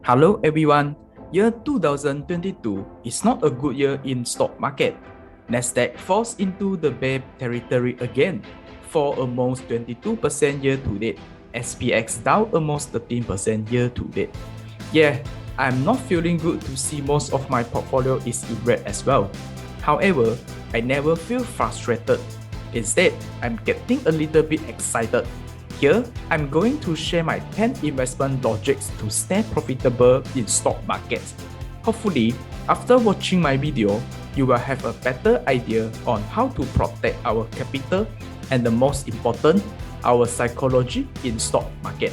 Hello everyone. Year 2022 is not a good year in stock market. Nasdaq falls into the bear territory again for almost 22% year to date. SPX down almost 13% year to date. Yeah, I'm not feeling good to see most of my portfolio is in red as well. However, I never feel frustrated. Instead, I'm getting a little bit excited. Here, I'm going to share my 10 investment logics to stay profitable in stock markets. Hopefully, after watching my video, you will have a better idea on how to protect our capital and the most important, our psychology in stock market.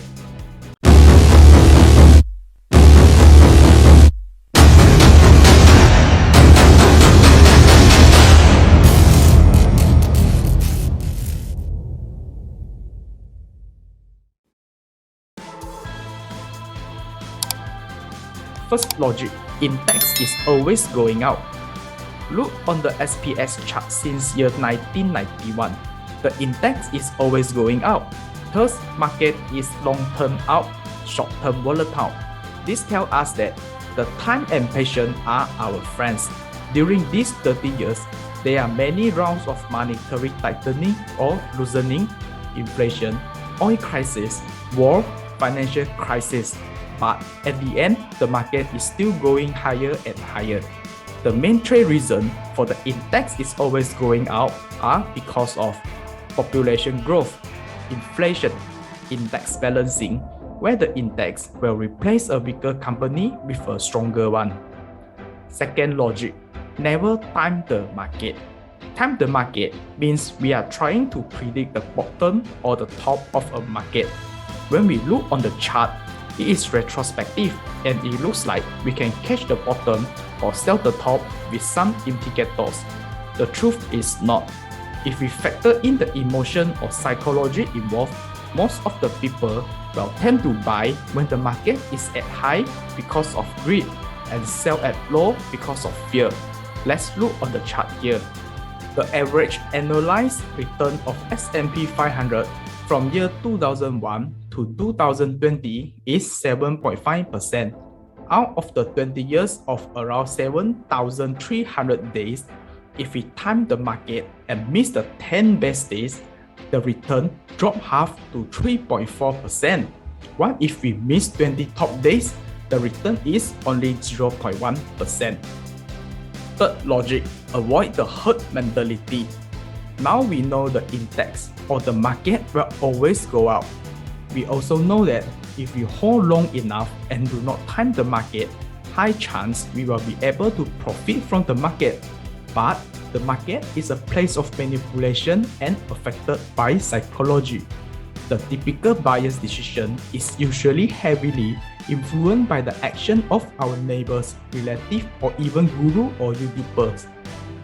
First logic, index is always going out. Look on the SPX chart since year 1991. The index is always going out. Thus, market is long-term out, short-term volatile. This tells us that the time and patience are our friends. During these 30 years, there are many rounds of monetary tightening or loosening, inflation, oil crisis, war, financial crisis. But at the end, the market is still going higher and higher. The main trade reason for the index is always going out are because of population growth, inflation, index balancing, where the index will replace a weaker company with a stronger one. Second logic, never time the market. Time the market means we are trying to predict the bottom or the top of a market. When we look on the chart, it is retrospective and it looks like we can catch the bottom or sell the top with some indicators. The truth is not. If we factor in the emotion or psychology involved, most of the people will tend to buy when the market is at high because of greed and sell at low because of fear. Let's look on the chart here. The average annualized return of S&P 500 from year 2001 to 2020 is 7.5%. Out of the 20 years of around 7,300 days, if we time the market and miss the 10 best days, the return dropped half to 3.4%. What if we miss 20 top days? The return is only 0.1%. Third logic, avoid the herd mentality. Now we know the index or the market will always go up. We also know that if we hold long enough and do not time the market, high chance we will be able to profit from the market. But the market is a place of manipulation and affected by psychology. The typical buyer's decision is usually heavily influenced by the action of our neighbors, relatives, or even guru or YouTubers.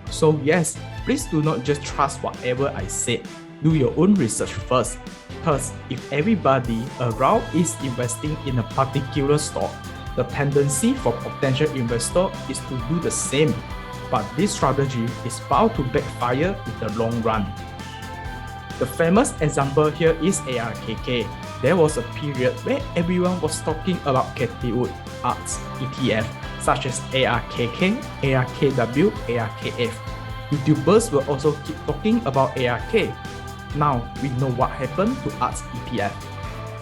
So yes, please do not just trust whatever I said. Do your own research first. Thus, if everybody around is investing in a particular stock, the tendency for potential investor is to do the same. But this strategy is bound to backfire in the long run. The famous example here is ARKK. There was a period where everyone was talking about Cathie Wood Arts ETF, such as ARKK, ARKW, ARKF. YouTubers will also keep talking about ARK. Now we know what happened to Arts ETF.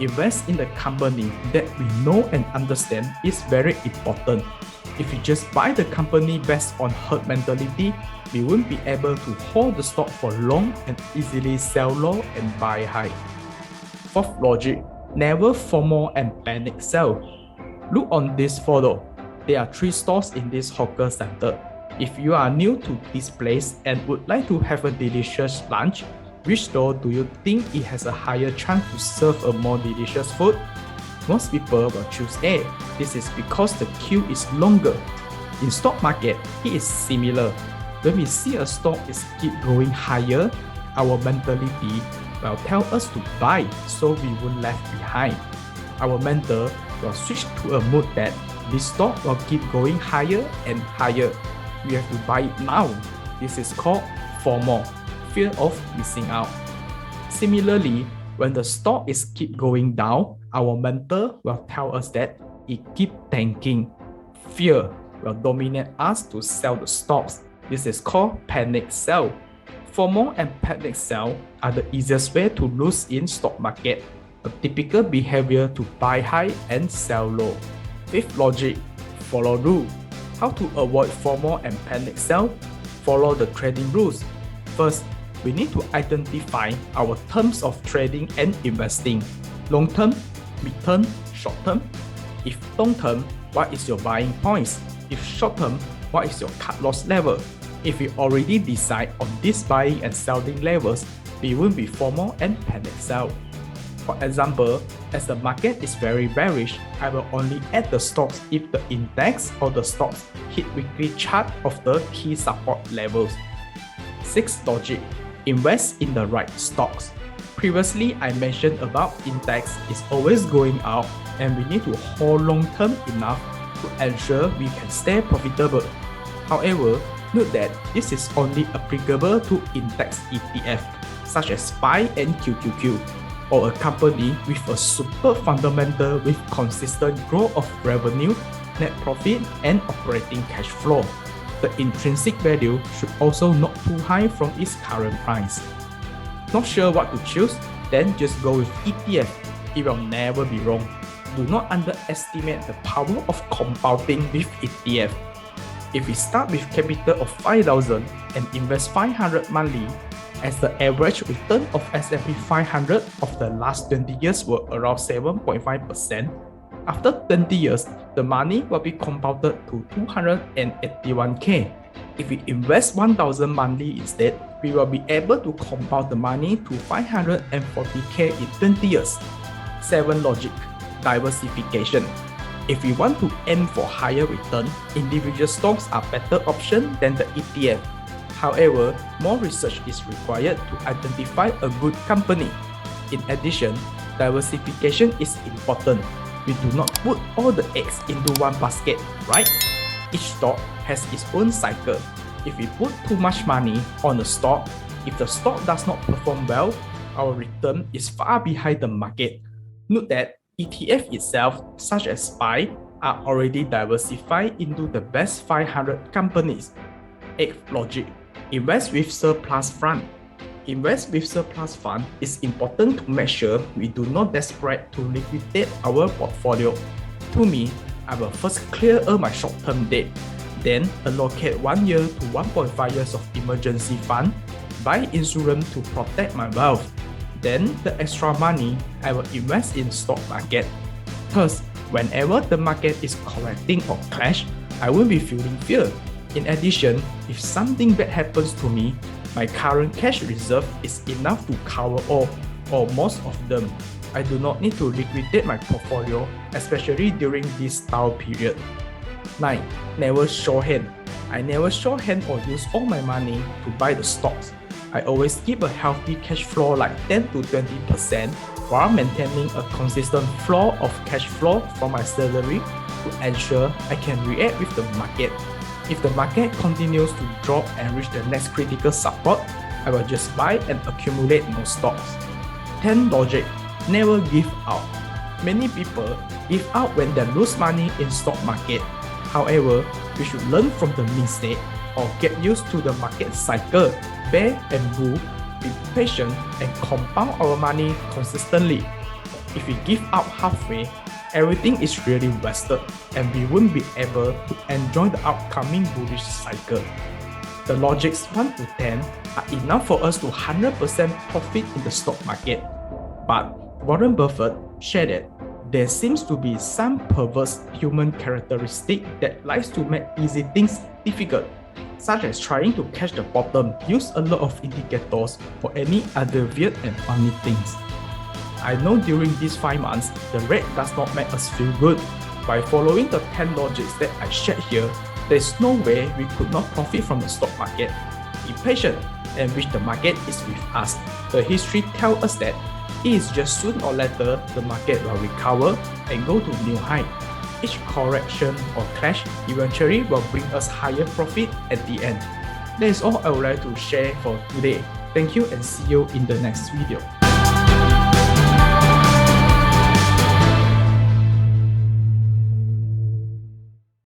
Invest in the company that we know and understand is very important. If you just buy the company based on herd mentality, we won't be able to hold the stock for long and easily sell low and buy high. Fourth logic, never FOMO and panic sell. Look on this photo. There are 3 stores in this hawker center. If you are new to this place and would like to have a delicious lunch, which store do you think it has a higher chance to serve a more delicious food? Most people will choose A. This is because the queue is longer. In stock market, it is similar. When we see a stock is keep going higher, our mentality will tell us to buy so we won't left behind. Our mental will switch to a mood that this stock will keep going higher and higher. We have to buy it now. This is called FOMO, fear of missing out. Similarly, when the stock is keep going down, our mental will tell us that it keeps tanking. Fear will dominate us to sell the stocks. This is called panic sell. FOMO and panic sell are the easiest way to lose in stock market. A typical behavior to buy high and sell low. Fifth logic, follow rule. How to avoid FOMO and panic sell? Follow the trading rules. First, we need to identify our terms of trading and investing. Long term, mid term, short term. If long term, what is your buying points? If short term, what is your cut loss level? If you already decide on these buying and selling levels, we won't be FOMO and panic sell. For example, as the market is very bearish, I will only add the stocks if the index or the stocks hit weekly chart of the key support levels. Sixth logic, invest in the right stocks. Previously, I mentioned about index is always going up and we need to hold long term enough to ensure we can stay profitable. However, note that this is only applicable to index ETF such as SPY and QQQ, or a company with a super fundamental with consistent growth of revenue, net profit, and operating cash flow. The intrinsic value should also not too high from its current price. Not sure what to choose? Then just go with ETF. It will never be wrong. Do not underestimate the power of compounding with ETF. If we start with capital of 5,000 and invest 500 monthly, as the average return of S&P 500 of the last 20 years were around 7.5%, after 20 years, the money will be compounded to 281k. If we invest 1,000 monthly instead, we will be able to compound the money to 540k in 20 years. 7 logic, diversification. If we want to aim for higher return, individual stocks are better option than the ETF. However, more research is required to identify a good company. In addition, diversification is important. We do not put all the eggs into one basket, right? Each stock has its own cycle. If we put too much money on a stock, if the stock does not perform well, our return is far behind the market. Note that ETF itself, such as SPY, are already diversified into the best 500 companies. 8th logic, invest with surplus fund. Invest with surplus fund is important to make sure we do not desperate to liquidate our portfolio. To me, I will first clear all my short-term debt, then allocate 1 year to 1.5 years of emergency fund, buy insurance to protect my wealth. Then the extra money I will invest in stock market. Thus, whenever the market is correcting or crash, I will be feeling fear. In addition, if something bad happens to me, my current cash reserve is enough to cover all or most of them. I do not need to liquidate my portfolio, especially during this style period. 9. Never show hand. I never show hand or use all my money to buy the stocks. I always keep a healthy cash flow like 10 to 20% while maintaining a consistent flow of cash flow from my salary to ensure I can react with the market. If the market continues to drop and reach the next critical support, I will just buy and accumulate more stocks. 10 logic, never give up. Many people give up when they lose money in stock market. However, we should learn from the mistake or get used to the market cycle, bear and bull, be patient and compound our money consistently. If we give up halfway, everything is really wasted and we won't be able to enjoy the upcoming bullish cycle. The logics 1 to 10 are enough for us to 100% profit in the stock market. But Warren Buffett shared that there seems to be some perverse human characteristic that likes to make easy things difficult, such as trying to catch the bottom, use a lot of indicators or any other weird and funny things. I know during these 5 months, the rate does not make us feel good. By following the 10 logics that I shared here, there is no way we could not profit from the stock market. Be patient and wish the market is with us. The history tells us that it is just soon or later the market will recover and go to new height. Each correction or crash eventually will bring us higher profit at the end. That is all I would like to share for today. Thank you and see you in the next video.